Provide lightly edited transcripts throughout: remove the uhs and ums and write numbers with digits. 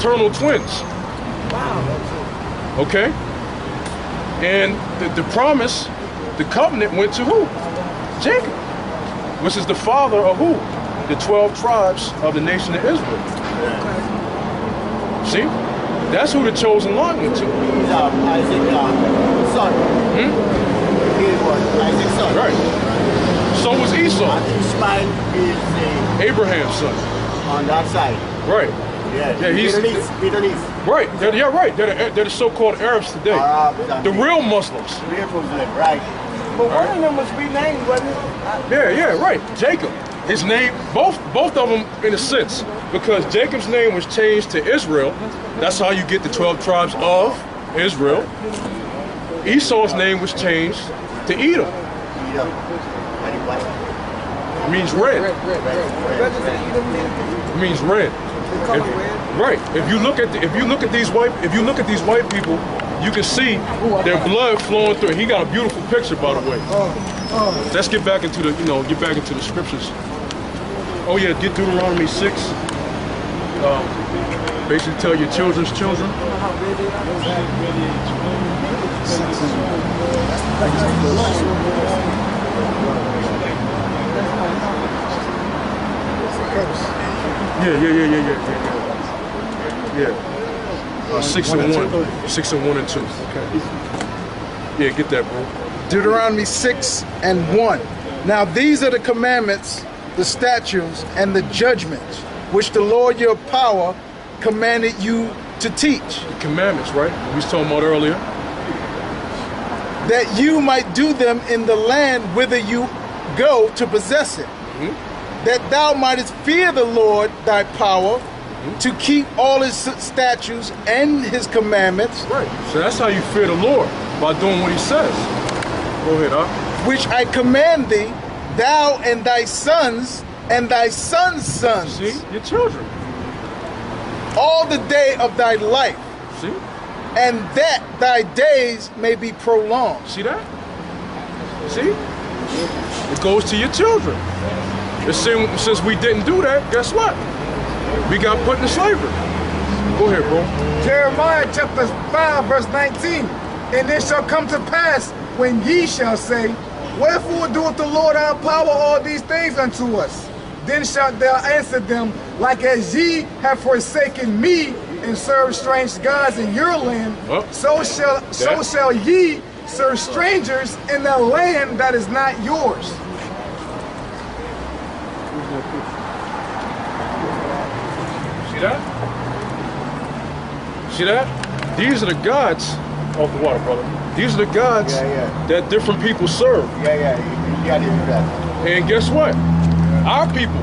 fraternal twins. Wow. Okay? And the promise, the covenant went to who? Jacob, which is the father of who? The 12 tribes of the nation of Israel. See? That's who the chosen line went to. He's Isaac's son. He was Isaac's son. Right. So was Esau. And Ishmael is Abraham's son. on that side. Right. Yeah, he's Middle East. right. Right. They're the so-called Arabs today. The real Muslims. Real Muslim, right. But one of them was renamed, wasn't it? Yeah, right. Jacob. His name, both of them in a sense, because Jacob's name was changed to Israel. That's how you get the 12 tribes of Israel. Esau's name was changed to Edom. It means red. It means red. Right. If you look at these white people, you can see their blood flowing through. He got a beautiful picture, by the way. Let's get back into the scriptures. Oh yeah, get Deuteronomy 6. Basically tell your children's children. Yeah. 6 and 1. 6 and 1 and 2. Okay. Yeah, get that, bro. Deuteronomy 6 and 1. Now these are the commandments, the statutes, and the judgments which the Lord your power commanded you to teach. The commandments, right? We was talking about earlier. That you might do them in the land whither you go to possess it. That thou mightest fear the Lord thy power, to keep all his statutes and his commandments. Right. So that's how you fear the Lord, by doing what he says. Go ahead, huh? Which I command thee, thou and thy sons and thy sons' sons. See? Your children. All the day of thy life. See? And that thy days may be prolonged. See that? See? It goes to your children. Since we didn't do that, guess what? We got put in slavery. Go ahead, bro. Jeremiah chapter 5, verse 19. And it shall come to pass when ye shall say, wherefore doeth the Lord our power all these things unto us? Then shalt thou answer them, like as ye have forsaken me and served strange gods in your land, so shall ye serve strangers in the land that is not yours. See that? See that? These are the gods off the water, brother. These are the gods that different people serve. And guess what? Our people.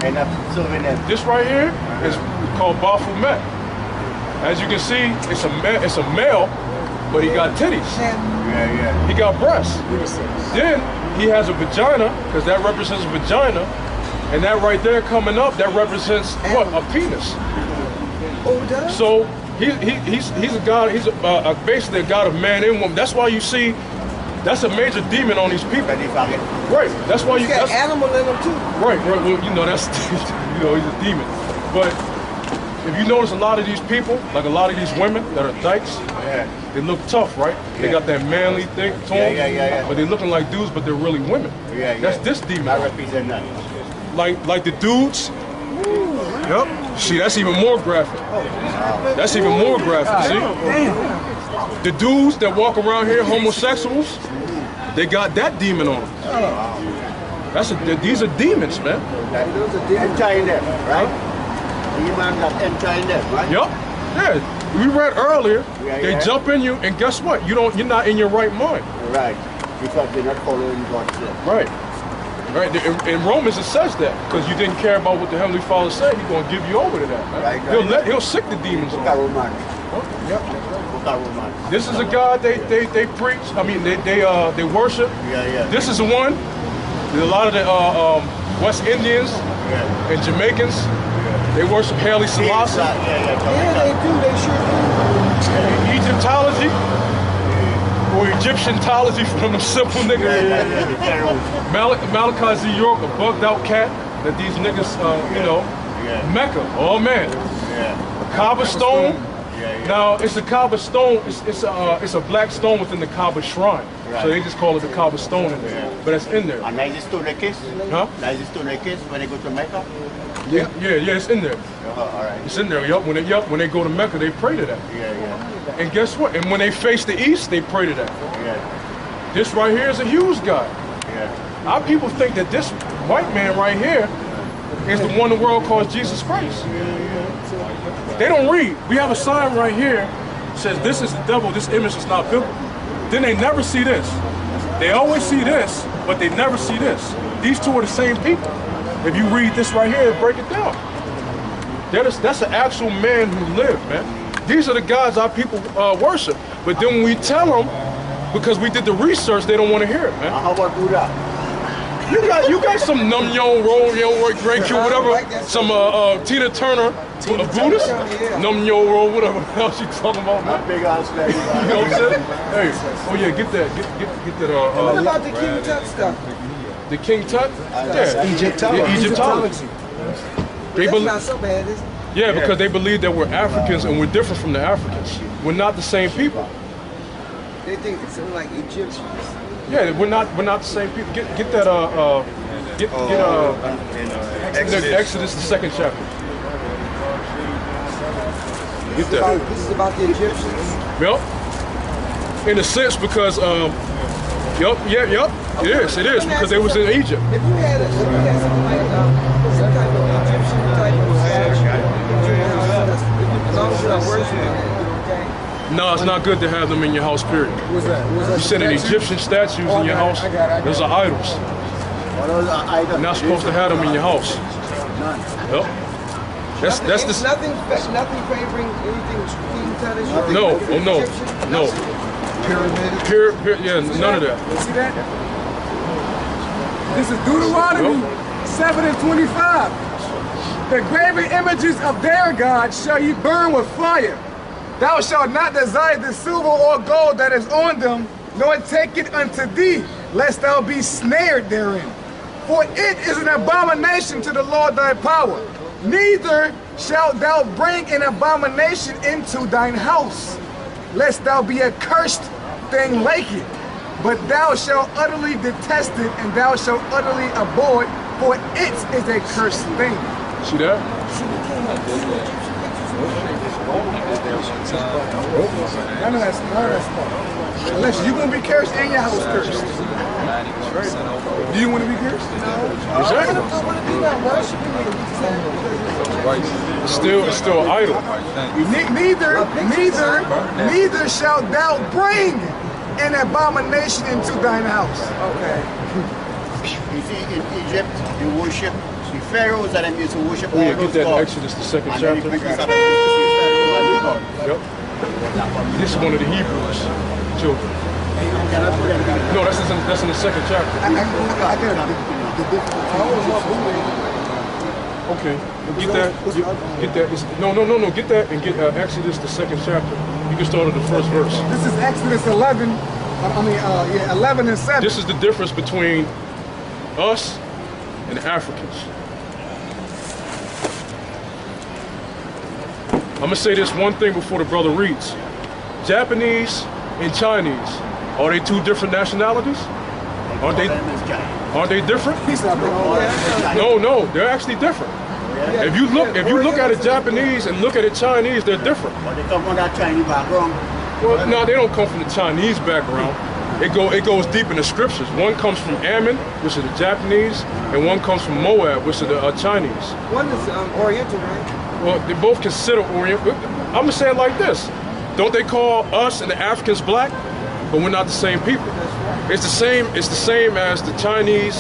And I'm serving them. This right here is called Baphomet. As you can see, it's a male, but he got titties. He got breasts. Then he has a vagina, because that represents a vagina. And that right there coming up, that represents what? A penis. So he's a god. He's basically a god of man and woman. That's why you see, that's a major demon on these people. Right. That's why you got animal in them too. Right. Well, you know that's he's a demon. But if you notice, a lot of these people, like a lot of these women that are dykes, they look tough, right? They got that manly thing to them, but they're looking like dudes, but they're really women. That's this demon. I represent that. Like the dudes. Yep. See, that's even more graphic. That's even more graphic. See? The dudes that walk around here, homosexuals, they got that demon on them. These are demons, man. Enter in them, right? Demons that enter in them, right? Yep. Yeah. We read earlier. They jump in you, and guess what? You're not in your right mind. Right. Because they're not following God's will. Right. Right. In Romans it says that because you didn't care about what the Heavenly Father said, He's going to give you over to that. Man. Right. He'll sick the demons. Look at Romans. Yep. This is a God they preach. I mean they worship. This is the one. A lot of the West Indians and Jamaicans, they worship Haile Selassie. Yeah, they do. They sure do. Egyptology or Egyptianology from them simple niggas. Malachi Z. York, a bugged out cat that these niggas, Mecca. Oh man. A Kaaba stone. Now it's a Kaaba stone. It's a black stone within the Kaaba shrine. So they just call it the Kaaba stone in there. But it's in there. And that is still the case? Huh? That is still the case when they go to Mecca? Yeah, it's in there. All right. It's in there. Yup. When they go to Mecca, they pray to that. Yeah. And guess what? And when they face the east, they pray to that. Yeah. This right here is a huge God. Yeah. Our people think that this white man right here is the one the world calls Jesus Christ. They don't read. We have a sign right here that says this is the devil, this image is not biblical. Then they never see this. They always see this, but they never see this. These two are the same people. If you read this right here, break it down. That's an actual man who lived, man. These are the gods our people worship. But then when we tell them, because we did the research, they don't want to hear it, man. How about Buddha? You got some Num Yo Roll, Great Q, whatever. Some Tina Turner, a Buddhist. Num Yo Roll, whatever the hell she talking about, man. Big ass flag. You know what I'm saying? Hey, oh yeah, get that. What about the King Tut stuff? The King Tut? Yeah, Egyptology. That's not so bad, is it? Yeah, because they believe that we're Africans and we're different from the Africans. We're not the same people. They think it's something like Egyptians. Yeah, we're not the same people. Get that Exodus, the 2nd chapter. Get that. This is about the Egyptians. Yep. In a sense, because it is because they was in Egypt. If you had something like some type of Egyptian type of statue, as long as you're not worshiping it, No, it's not good to have them in your house, period. What's that? You send an Egyptian statues in your house, those are idols. You're not supposed to have them in your house. Yep. That's the... Nothing favoring anything King Tut. No. Pyramid, yeah, none of that. See that? This is Deuteronomy 7:25. The graven images of their God shall ye burn with fire. Thou shalt not desire the silver or gold that is on them, nor take it unto thee, lest thou be snared therein. For it is an abomination to the Lord thy power. Neither shalt thou bring an abomination into thine house, lest thou be a cursed thing like it. But thou shalt utterly detest it, and thou shalt utterly abhor it, for it is a cursed thing. See that? None of that's fun. Unless you're going to be cursed and your house cursed. Do you want to be cursed? I want to be not worshiping it. It's still an idol. Neither shalt thou bring an abomination into thine house. Okay. You see, in Egypt, they worship the pharaohs and they used to worship all Yeah, those get that gods. Exodus, the 2nd And then chapter. the Greeks have a Yep. This is one of the Hebrews children. No, that's in the 2nd chapter. Okay, get that. Get that. No. Get that and get Exodus, the 2nd chapter. You can start at the 1st verse. This is Exodus 11. 11 and 7. This is the difference between us and the Africans. I'm gonna say this one thing before the brother reads. Japanese and Chinese, are they two different nationalities? Aren't they different? No, they're actually different. If you look at a Japanese and look at a Chinese, they're different. But they come from that Chinese background. Well, no, they don't come from the Chinese background. It goes deep in the scriptures. One comes from Ammon, which is the Japanese, and one comes from Moab, which is the Chinese. One is Oriental, right? Well, they both consider Oriental. I'm gonna say it like this: don't they call us and the Africans black? But we're not the same people. It's the same. It's the same as the Chinese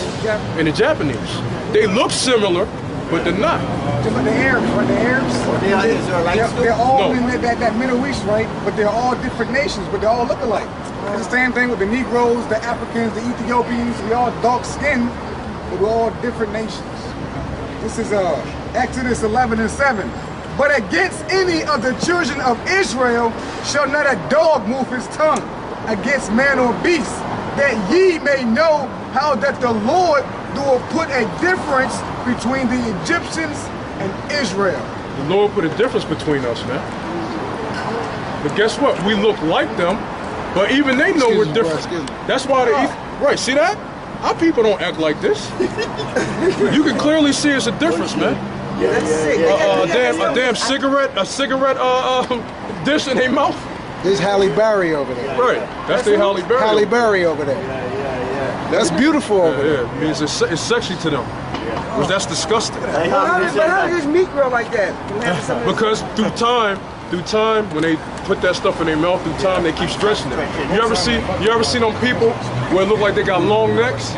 and the Japanese. They look similar, but they're not. Just like the Arabs, right? The Arabs, They are Israelites. they're all No. in that Middle East, right? But they're all different nations, but they all look alike. It's the same thing with the Negroes, the Africans, the Ethiopians. We all dark skinned, but we're all different nations. This is Exodus 11 and 7. But against any of the children of Israel shall not a dog move his tongue against man or beast, that ye may know how that the Lord doeth put a difference between the Egyptians and Israel. The Lord put a difference between us, man. But guess what? We look like them, but even they know we're different. That's why they eat. Right, see that? Our people don't act like this. You can clearly see it's a difference, man. Yeah, that's sick. A damn cigarette dish in their mouth. There's Halle Berry over there. Right, that's their Halle Berry. Halle Berry over there. That's beautiful over there. Yeah, it means it's sexy to them. Because that's disgusting. But how does this meat grow like that? Because through time, when they put that stuff in their mouth, through time they keep stretching it. You ever see them people where it look like they got long necks?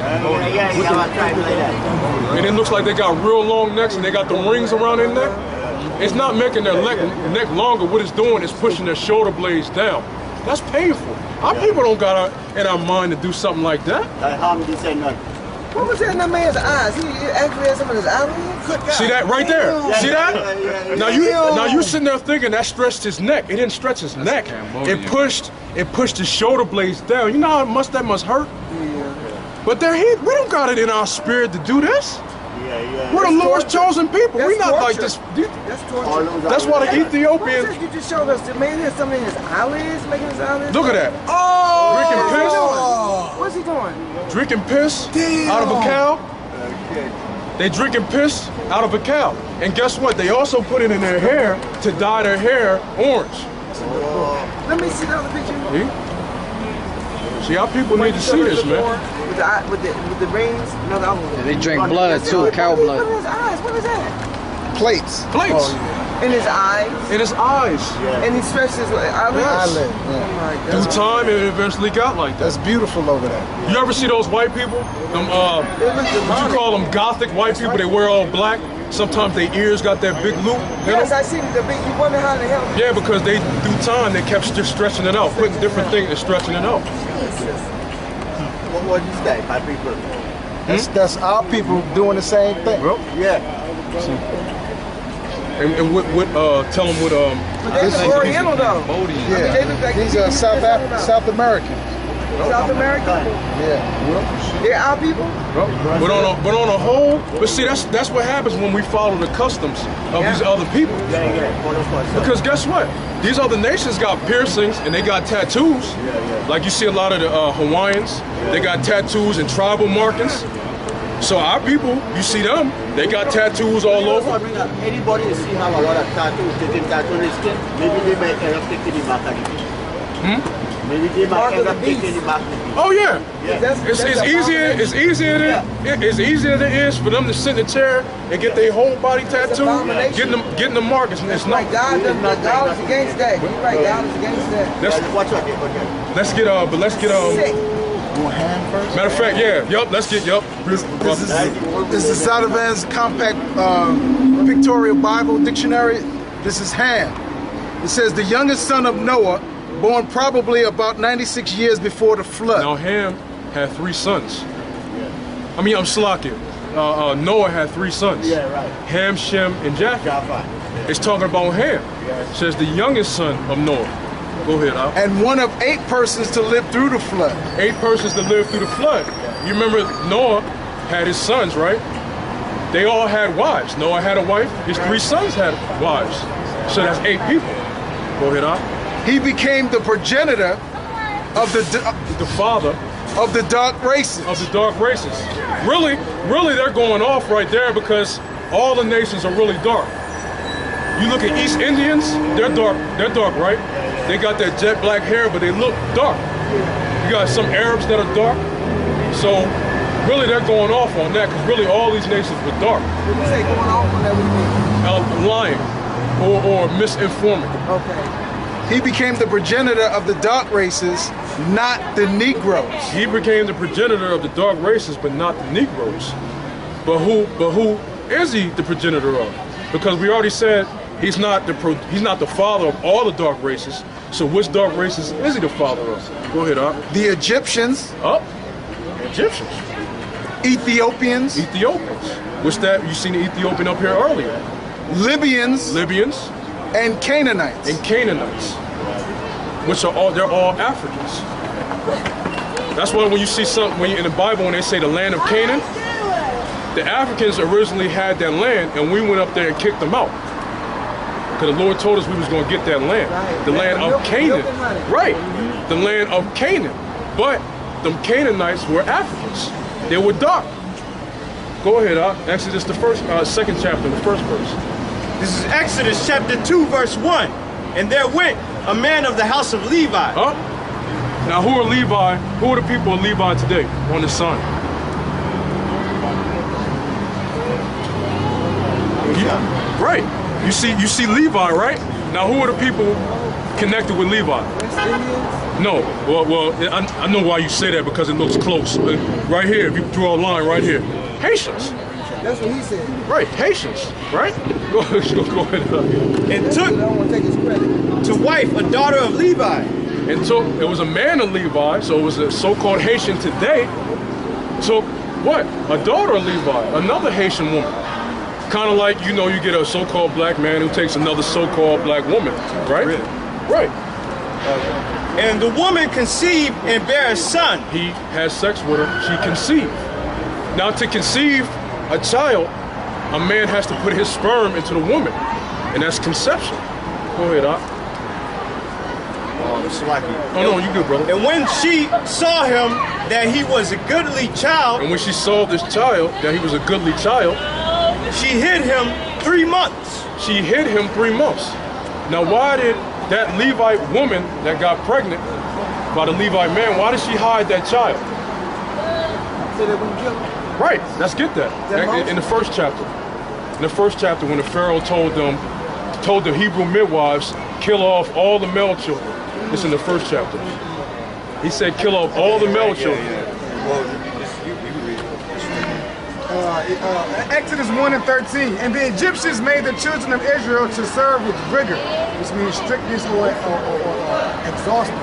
And it looks like they got real long necks and they got the rings around their neck? It's not making their neck longer. What it's doing is pushing their shoulder blades down. That's painful. Our people don't got in our mind to do something like that. What was that in that man's eyes? He actually had some of his eyelids? See that right there? See that? Now you sitting there thinking that stretched his neck. It didn't stretch his neck. It pushed his shoulder blades down. You know how much that must hurt? Yeah. But we don't got it in our spirit to do this. We're the Lord's chosen people. We're not like this. That's torture. That's why the Ethiopians. You just showed us the man has something in his eyelids, making his eyelids. Look at that. Oh! Drinking piss. What's he doing? Drinking piss out of a cow. They drinking piss out of a cow. And guess what? They also put it in their hair to dye their hair orange. Let me see the other picture. See, our people need to see this, man. With the rings. No, the other one. They drink blood too, cow blood. Look at his eyes. What is that? Plates. In his eyes. In his eyes. And he stretched his eyelids. Eyelid. Oh my God. Through time, it eventually got like that. That's beautiful over there. You ever see those white people? Them, what you call them, gothic white people? They wear all black. Sometimes their ears got that big loop. Yes, I see the big. You wonder how the hell. Yeah, because through time, they kept just stretching it out, putting different things and stretching it out. What is that, my people? That's our people doing the same thing. Yeah. And tell them what But they're Oriental though. Yeah. They look like These are South American. South America. Yeah. They're our people. But on a whole, but see that's what happens when we follow the customs of these other people. Because guess what? These other nations got piercings and they got tattoos. Like you see a lot of the Hawaiians, they got tattoos and tribal markings. So our people, you see them, they got tattoos all over. Anybody you see have a lot of tattoos, taking tattoo on his skin, maybe they might end up taking the mark of the beast. Maybe they might end up taking the mark of the beast. Oh yeah. It's easier than it is for them to sit in a chair and get their whole body tattooed, getting the mark. It's not. Like God is against that. You're right, God is against that. Let's get Sick. Matter of fact, let's get This is Sadavan's compact pictorial Bible dictionary. This is Ham. It says the youngest son of Noah, born probably about 96 years before the flood. Now Ham had 3 sons. I mean, I'm Salakia. Noah had 3 sons. Yeah, right. Ham, Shem, and Japheth. It's talking about Ham. It says the youngest son of Noah. Go ahead, Al. And one of 8 persons to live through the flood. 8 persons to live through the flood. You remember Noah had his sons, right? They all had wives. Noah had a wife. His 3 sons had wives. So that's 8 people. Go ahead, Al. He became the progenitor of the father of the dark races. Really, they're going off right there because all the nations are really dark. You look at East Indians, they're dark, right? They got that jet black hair, but they look dark. You got some Arabs that are dark. So really they're going off on that because really all these nations were dark. When you say going off on that, what do you mean? Lying or misinforming. Okay. He became the progenitor of the dark races, not the Negroes. He became the progenitor of the dark races, but not the Negroes. But who is he the progenitor of? Because we already said he's not the father of all the dark races. So which dark races is he the father of? Go ahead, Art. The Egyptians. Egyptians. Ethiopians. Which that you seen the Ethiopian up here earlier. Libyans. And Canaanites. Which they're all Africans. That's why when you see something in the Bible when they say the land of Canaan, the Africans originally had that land and we went up there and kicked them out. Because the Lord told us we was going to get that land. Right. The land of Canaan. Right. Mm-hmm. The land of Canaan. But them Canaanites were Africans. They were dark. Go ahead, Exodus, the second chapter, the first verse. This is Exodus chapter 2, verse 1. And there went a man of the house of Levi. Now, who are Levi? Who are the people of Levi today on the sign? Right. You see Levi, right? Now, who are the people connected with Levi? No. Well, I know why you say that because it looks close. Right here, if you draw a line right here, Haitians. That's what he said. Right, Haitians. Right. Go ahead. And took I don't want to take his credit. to wife a daughter of Levi. And took, it was a man of Levi, so it was a so-called Haitian today. Took what? A daughter of Levi, another Haitian woman. Kind of like, you get a so-called black man who takes another so-called black woman, right? Really? Right. And the woman conceived and bare a son. He has sex with her, she conceived. Now, to conceive a child, a man has to put his sperm into the woman, and that's conception. Go ahead, Doc. Oh, no, you good, brother. And when she saw him that he was a goodly child, And when she saw this child, that he was a goodly child, she hid him 3 months. she hid him 3 months. Now, why did that Levite woman that got pregnant by the Levite man, why did she hide that child? So they wouldn't kill him. Right, let's get that. In the first chapter. In the first chapter, when the Pharaoh told the Hebrew midwives, kill off all the male children. It's in the first chapter. He said, kill off all the male children. Exodus 1 and 13. And the Egyptians made the children of Israel to serve with rigor, which means strictness or exhaustion.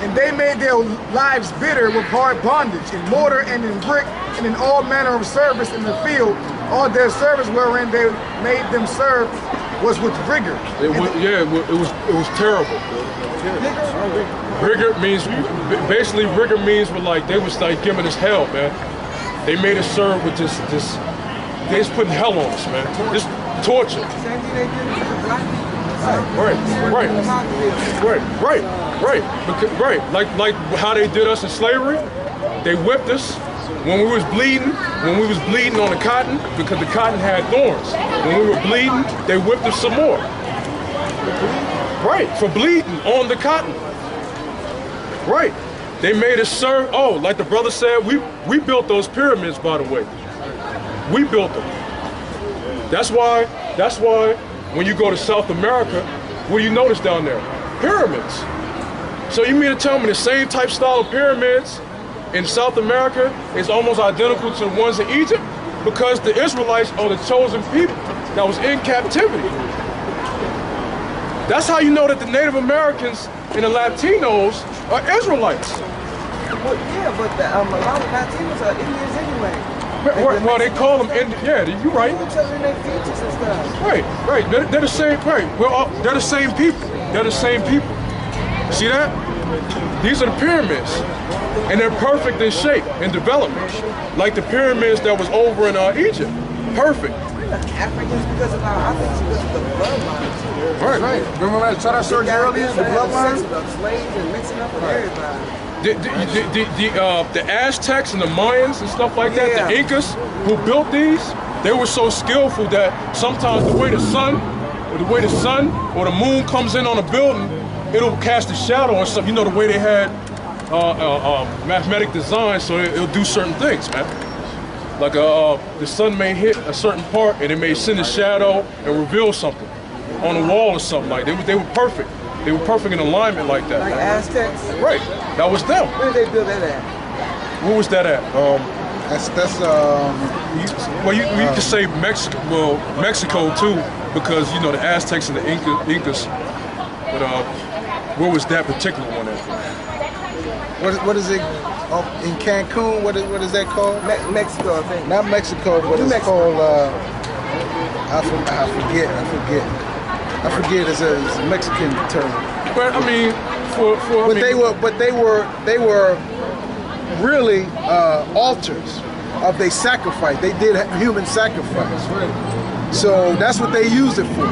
And they made their lives bitter with hard bondage, in mortar and in brick, and in all manner of service in the field. All their service wherein they made them serve was with rigor. It was terrible. Rigor means, basically rigor means they was like giving us hell, man. They made us serve with this, they just putting hell on us, man. This torture. Same thing they did to the black people. Like how they did us in slavery. They whipped us when we was bleeding on the cotton, because the cotton had thorns. When we were bleeding, they whipped us some more. Right, for bleeding on the cotton. Right. They made us serve, like the brother said, we built those pyramids, by the way. We built them. That's why when you go to South America, what do you notice down there? Pyramids. So you mean to tell me the same type style of pyramids in South America is almost identical to the ones in Egypt? Because the Israelites are the chosen people that was in captivity. That's how you know that the Native Americans and the Latinos are Israelites. Well, yeah, but a lot of Latinos are Indians anyway. Well, they call them Indians. Yeah, you're right. Even telling their features and stuff. Right. They're the same. Right. Well, they're the same people. They're the same people. See that? These are the pyramids, and they're perfect in shape and development, like the pyramids that was over in Egypt. Perfect. Africans because of I think it's because of the bloodline too. Right. Remember I tried to show you earlier, the bloodline? Slaves and mixing up with everybody. The Aztecs and the Mayans and stuff like that, Yeah. the Incas who built these, they were so skillful that sometimes the way the sun or the moon comes in on a building, it'll cast a shadow or something. You know, the way they had mathematic design, so it'll do certain things, man. Like the sun may hit a certain part and it may send a shadow and reveal something on the wall or something like that. They were perfect. They were perfect in alignment like that. Like Aztecs. Right. That was them. Where did they build that at? Where was that at? You could say Mexico. Well, Mexico too, because you know the Aztecs and the Incas. But where was that particular one at? What is it? In Cancun, what is that called? Mexico, I think. Not Mexico, but it's called. I forget. It's a Mexican term. But I mean, they were really altars of their sacrifice. They did human sacrifice. So that's what they used it for.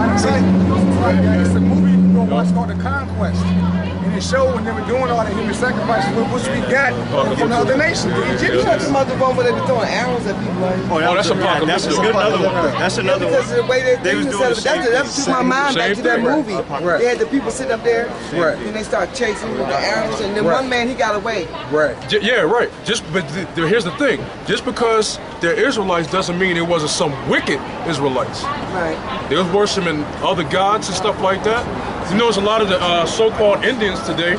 Matter of fact, it's a movie you go watch called The Conquest. And it showed when they were doing all the human sacrifices, which we got from the other nations, the You talking Egyptians. about the one where they were throwing arrows at people, right? Oh, that's Apocalypse. That's another one. That's another one. Because of the way they was was doing the set up, same that took my mind back to that thing. movie. Right. They had the people sitting up there, Right. and they start chasing with the arrows, and then Right. one man, he got away. Right. Yeah, right. But here's the thing. Just because they're Israelites doesn't mean it wasn't some wicked Israelites. Right. They was worshiping other gods and stuff like that. You notice a lot of the so-called Indians today,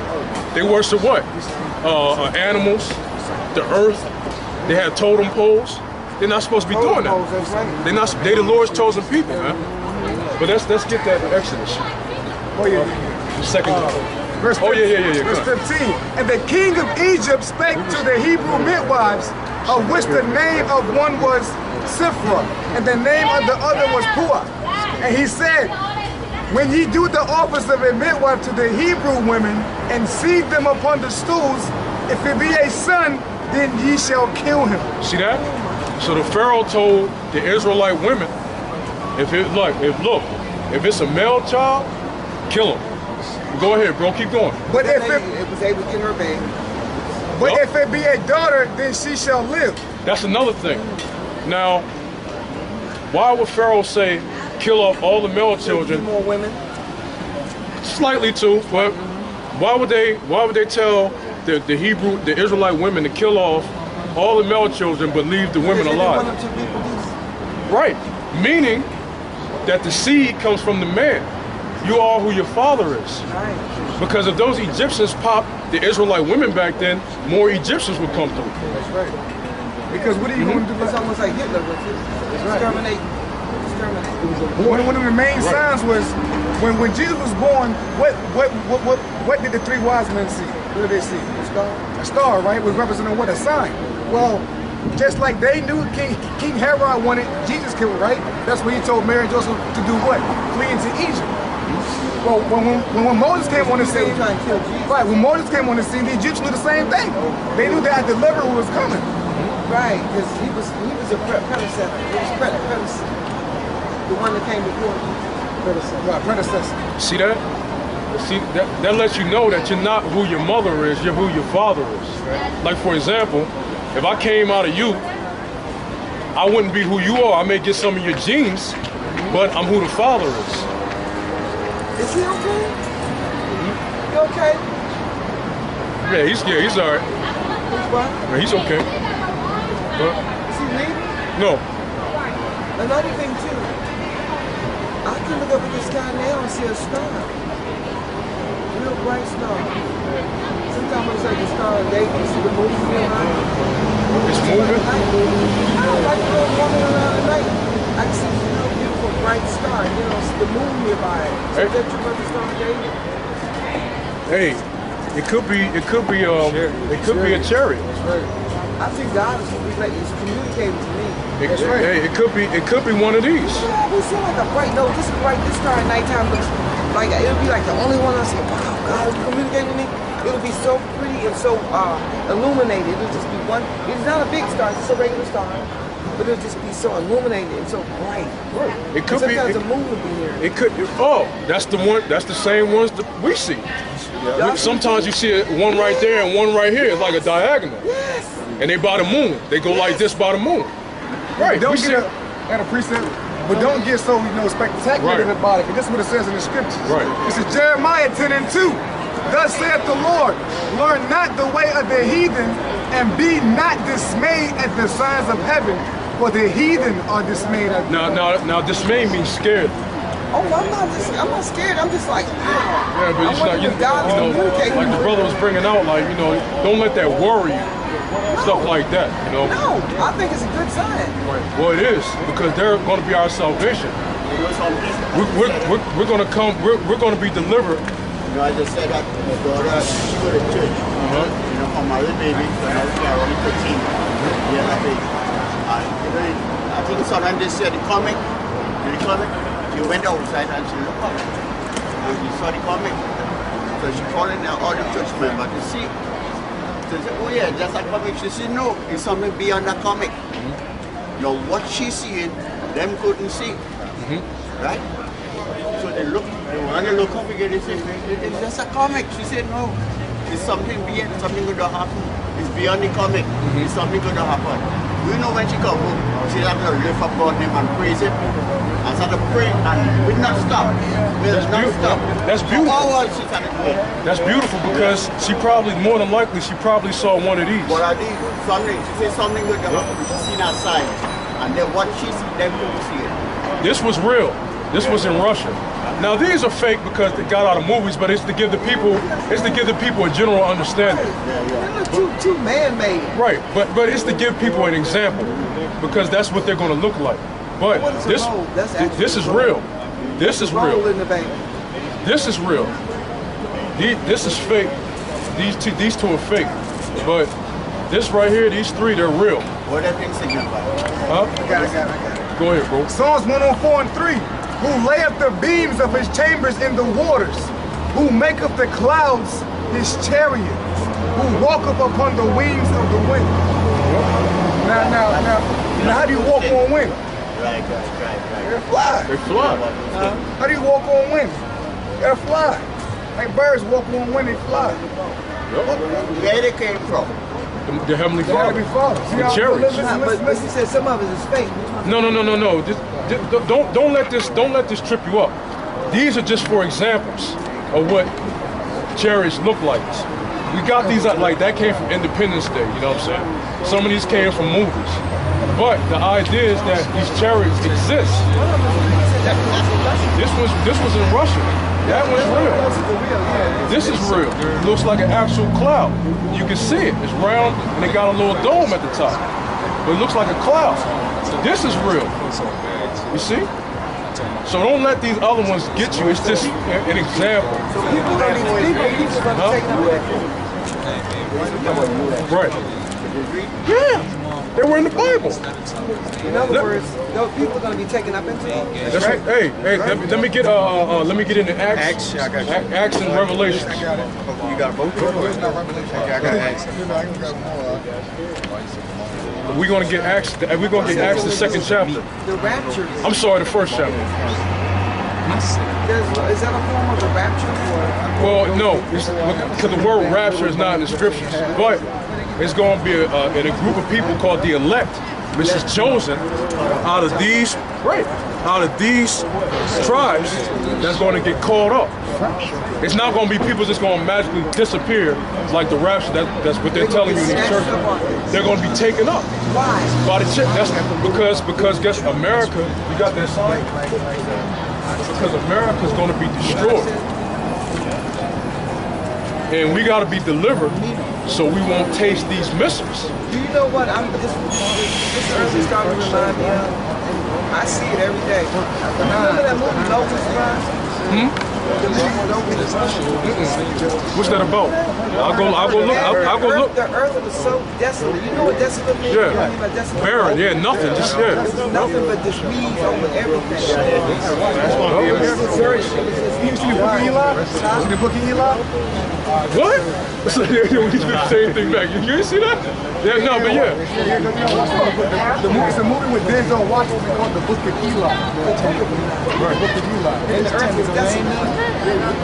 they worship what? Animals, the earth. They had totem poles. They're not supposed to be doing that. That's right. They the Lord's chosen people, man. But let's get that Exodus. Oh, yeah. The second. Verse Oh, yeah. Verse 15. And the king of Egypt spake to the Hebrew midwives, of which the name of one was Sifra, and the name of the other was Puah. And he said, when ye do the office of a midwife to the Hebrew women, and seed them upon the stools, if it be a son, then ye shall kill him. See that? So the Pharaoh told the Israelite women, if it's a male child, kill him. Go ahead, bro. Keep going. But if It it, was able to get her baby. but if it be a daughter, then she shall live. That's another thing. Now, why would Pharaoh say, kill off all the male children? More women. Slightly too, but why would they tell the Israelite women to kill off all the male children but leave the women They didn't want alive? them to reproduce. Right. Meaning that the seed comes from the man. You are who your father is. Right. Because if those Egyptians popped the Israelite women back then, more Egyptians would come through. That's right. Because what are you going to do? It's almost like Hitler was exterminate. One of the main signs was when Jesus was born. What did the three wise men see? What did they see? A star. A star, right? Was representing what? A sign. Well, just like they knew King Herod wanted Jesus killed, right? That's when he told Mary and Joseph to do what? Flee into Egypt. Well, when Moses came on the They scene, were trying to kill Jesus. right? When Moses came on the scene, the Egyptians knew the same thing. They knew that a deliverer was coming. Right, because he was a predecessor. He was predecessor. The one that came before him. Right, predecessor. See that? See that lets you know that you're not who your mother is, you're who your father is. Like for example, if I came out of you, I wouldn't be who you are. I may get some of your genes, but I'm who the father is. Is he okay? You okay? Yeah, he's all right. He's what? Yeah, he's okay. But Is he leaving? no, Another thing too, I can look up at the sky now and see a star. Real bright star. Sometimes it's like a star of day, you see the moon real high. it's moving. I don't like the little woman around at night. I can see this real beautiful bright star, you know, see the moon nearby. So Hey. that you about the star of day? Hey, it could be a chariot. I think God is communicating to me. Hey, it could be one of these. Yeah, it seems like a bright, no, this star at nighttime looks like, it'll be like the only one I say, wow, God is communicating with me. It'll be so pretty and so illuminated. It'll just be one, it's not a big star, it's just a regular star. But it'll just be so illuminated and so bright. It could be. Sometimes the moon will be here. It could. Oh, that's the one. That's the same ones that we see. Sometimes you see one right there and one right here. It's like a diagonal. Yes. And they by the moon. They go like this by the moon. Right. Don't we see. get at a precept, but don't get so spectacular Right. about it. Because this is what it says in the scriptures. Right. This is Jeremiah 10:2. Thus saith the Lord, learn not the way of the heathen, and be not dismayed at the signs of heaven, for the heathen are dismayed at Now, dismay means scared. Oh, I'm not scared. I'm just like, Yeah, but I it's wonder like if God is communicating like with the me. brother was bringing out, like don't let that worry you. Stuff like that, No, I think it's a good sign. Well, it is because they're going to be our salvation. We're going to come. We're going to be delivered. You know, I just said that my daughter, she go to church. You know, for my little baby, when I was only 13. Yeah, that baby. I think sometimes they said the comic. She went outside and she looked up. And she saw the comic. So she called in all the church members to see. She said, oh yeah, just a comic. She said, no, it's something beyond the comic. Now what she's seeing, them couldn't see. Right? And the local figure, they say, it's just a comic. She said, no. It's something beyond, something going to happen. It's beyond the comic. It's something going to happen. We know when she come home, she's going to lift up God name and praise Him. And start to pray and we not stop. We'll not stop. That's beautiful. All she started doing. That's beautiful because she probably, more than likely, she probably saw one of these. What are these? Something. She said something going to happen. She seen that sign. And then what she see, them people see it. This was real. This was in Russia. Now these are fake because they got out of movies, but it's to give the people, a general understanding. Too man-made. Right, but it's to give people an example because that's what they're going to look like. But this is real. This is real. This is real. This is fake. These two are fake. But this right here, these three, they're real. What that thing signify? Huh? I got it. Go ahead, bro. Psalms 104 and 3. Who layeth the beams of his chambers in the waters, who maketh the clouds his chariot, who walketh upon the wings of the wind. Now, how do you walk on wind? Right. They fly. They fly. How do you walk on wind? They fly. Like birds walk on wind, they fly. Where they came from? The Heavenly Father. The chariots. But you said some of it is fake. No. Don't let this trip you up. These are just for examples of what chariots look like. We got these like that came from Independence Day. You know what I'm saying? Some of these came from movies. But the idea is that these chariots exist. This was in Russia. That one's real. This is real. It looks like an actual cloud. You can see it. It's round and it got a little dome at the top. But it looks like a cloud. This is real. You see? So don't let these other ones get you. It's just an example. So people don't need Right. Yeah. They were in the Bible. In other words, those people are going to be taken up into it. That's right. Hey, let me get into Acts. Acts and Revelations. You got both? Okay, I got Acts. We're gonna get Acts. We're gonna get Acts the second chapter. The rapture. I'm sorry, the first chapter. Is that a form of the rapture? Well, no, because the word rapture is not in the scriptures, but it's going to be in a group of people called the elect, which is chosen out of these tribes that's going to get called up. It's not going to be people just going to magically disappear like the rapture. That's what they're telling you in these churches. They're going to be taken up. Why? By the church. That's because guess America. You got that sign? Because America's going to be destroyed. And we got to be delivered so we won't taste these missiles. Do you know what? This earth is starting to remind me of. I see it every day. Remember that movie Locust Rise? The movie Locust Rise? What's that about? I'll go look. The earth was so desolate. You know what desolate means? Yeah. You know what desolate Barren, means? yeah, nothing, just yeah. It's nothing but just weeds over everything. You see the book of Eli? The book of Eli? What? So, we do the same thing back. You didn't see that? Yeah, no, but yeah. It's a movie with Denzel Washington called The Book of Eli. The Book of Eli. And the earth is desolate.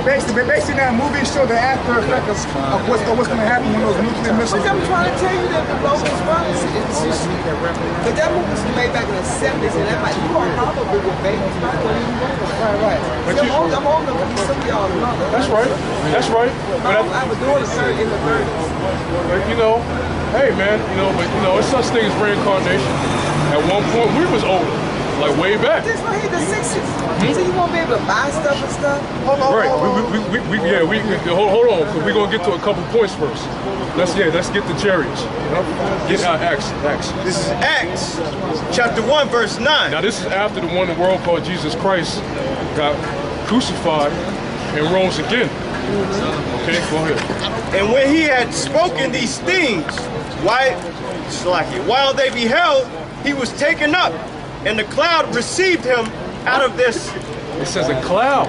Basically, that movie showed the after effect of what's going to happen when those nuclear missiles. But I'm trying to tell you that the Locust Rise is but that movie was made back in the 70s, and that might you are probably with babies back when you were. Right. I'm old enough to be some of y'all know. That's right. That's right. I was doing it in the 30s. But you know, hey man, it's such thing as reincarnation. At one point we was older, like way back. This right here, the 60s. So you won't be able to buy stuff and stuff? Right. Hold on, because we're gonna get to a couple points first. Let's get the chariots. Get Acts. This is Acts, chapter 1, verse 9. Now this is after the one in the world called Jesus Christ got crucified and rose again. Okay, go ahead. And when he had spoken these things, while they beheld, he was taken up, and the cloud received him out of It says a cloud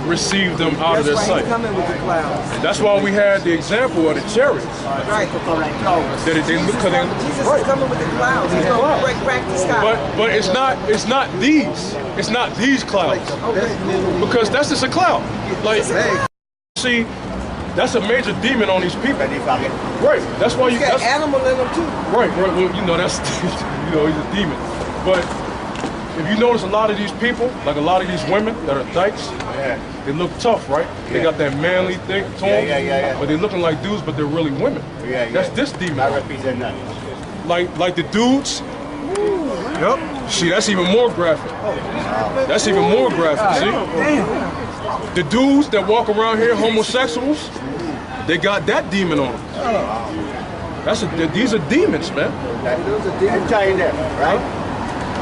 received them out of their That's why sight. he's coming with the clouds. That's why we had the example of the chariots. Right. That they look, Jesus is coming with the clouds. He's going to break crack the sky. but it's not these clouds. Because that's just a cloud. Like, see, that's a major demon on these people. Right. That's why You got animal in them too. Right. Well, you know that's he's a demon. But if you notice, a lot of these people, like a lot of these women that are dykes, they look tough, right? They got that manly thing to them, but they're looking like dudes, but they're really women. That's this demon. I represent that. Like the dudes. Yep. See, that's even more graphic. That's even more graphic. See? The dudes that walk around here, homosexuals, they got that demon on them. These are demons, man. Enter in them, right?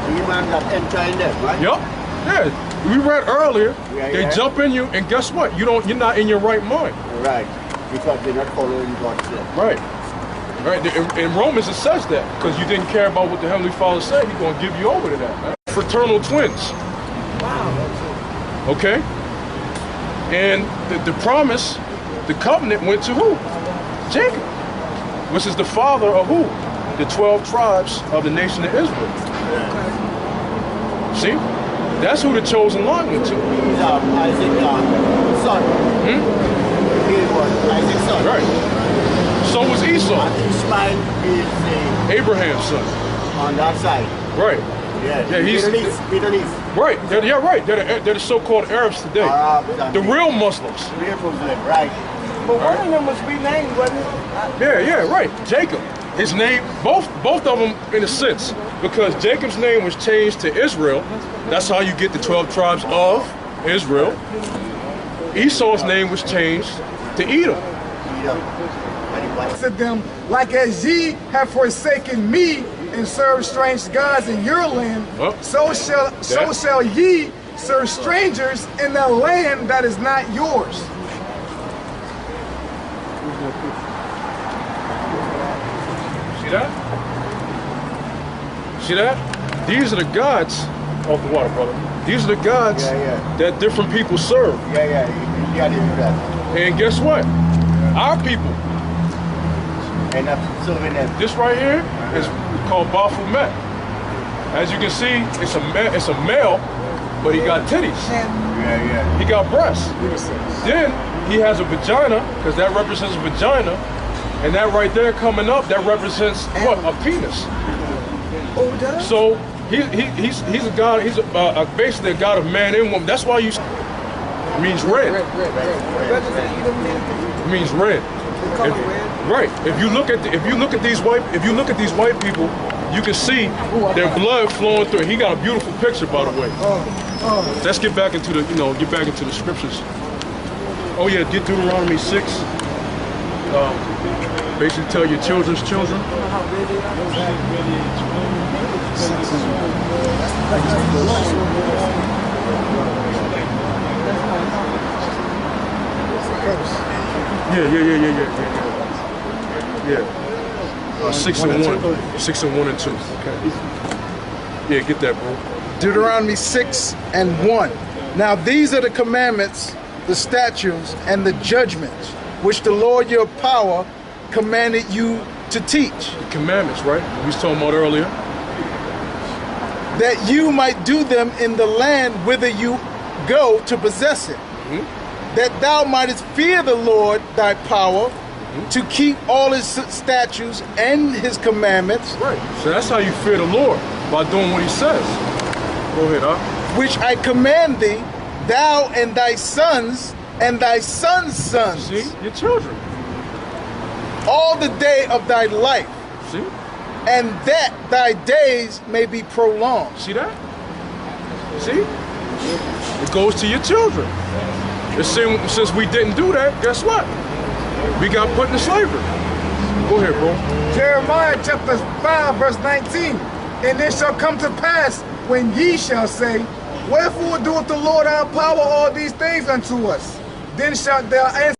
Demons that enter in them, right? Yup. Yeah. We read earlier. They jump in you, and guess what? You're not in your right mind. Right. Because they're not following God's law. Right. Right. In Romans it says that because you didn't care about what the Heavenly Father said, He's going to give you over to that, man. Fraternal twins. Wow. Okay. And the promise, the covenant went to who? Jacob, which is the father of who? The 12 tribes of the nation of Israel. See? That's who the chosen line went to. He's Isaac's son. He was Isaac's son. Right. So was Esau. And Ishmael is Abraham's son. on that side. Right. Yeah, he's Middle East. right. Right. They're the so-called Arabs today. The real Muslims. Real Muslim, right. But one of them was renamed, wasn't it? Yeah, right. Jacob. His name, both of them in a sense, because Jacob's name was changed to Israel. That's how you get the 12 tribes of Israel. Esau's name was changed to Edom. To them, like as ye have forsaken me and served strange gods in your land, so shall ye serve strangers in the land that is not yours. See that? See that? These are the gods off the water, brother. These are the gods that different people serve. Yeah, they do that. And guess what? Our people. And I'm serving them. This right here is called Baphomet. As you can see, it's a male, but he got titties. Yeah. He got breasts. Then he has a vagina, because that represents a vagina. And that right there coming up, that represents what? A penis. Oh, it does? So he's a god. He's basically a god of man and woman. That's why means red. It means red. The color red. Right. If you look at these white people, you can see their blood flowing through. He got a beautiful picture, by the way. Let's get back into the scriptures. Oh yeah, get Deuteronomy 6. Basically tell your children's children. Yeah. 6 and 1. 6 and 1 and 2. Okay. Yeah, get that, bro. Deuteronomy 6 and 1. Now these are the commandments, the statutes, and the judgments, which the Lord your power commanded you to teach. The commandments, right? We was talking about earlier. That you might do them in the land whither you go to possess it. That thou mightest fear the Lord thy power, to keep all his statutes and his commandments. Right. So that's how you fear the Lord, by doing what he says. Go ahead, huh? Which I command thee, thou and thy sons and thy sons' sons. See? Your children. All the day of thy life. See? And that thy days may be prolonged. See that? See? It goes to your children. Since we didn't do that, guess what? We got put into slavery. Go ahead, bro. Jeremiah chapter 5, verse 19. And it shall come to pass when ye shall say, wherefore doeth the Lord our power all these things unto us? Then shalt thou answer.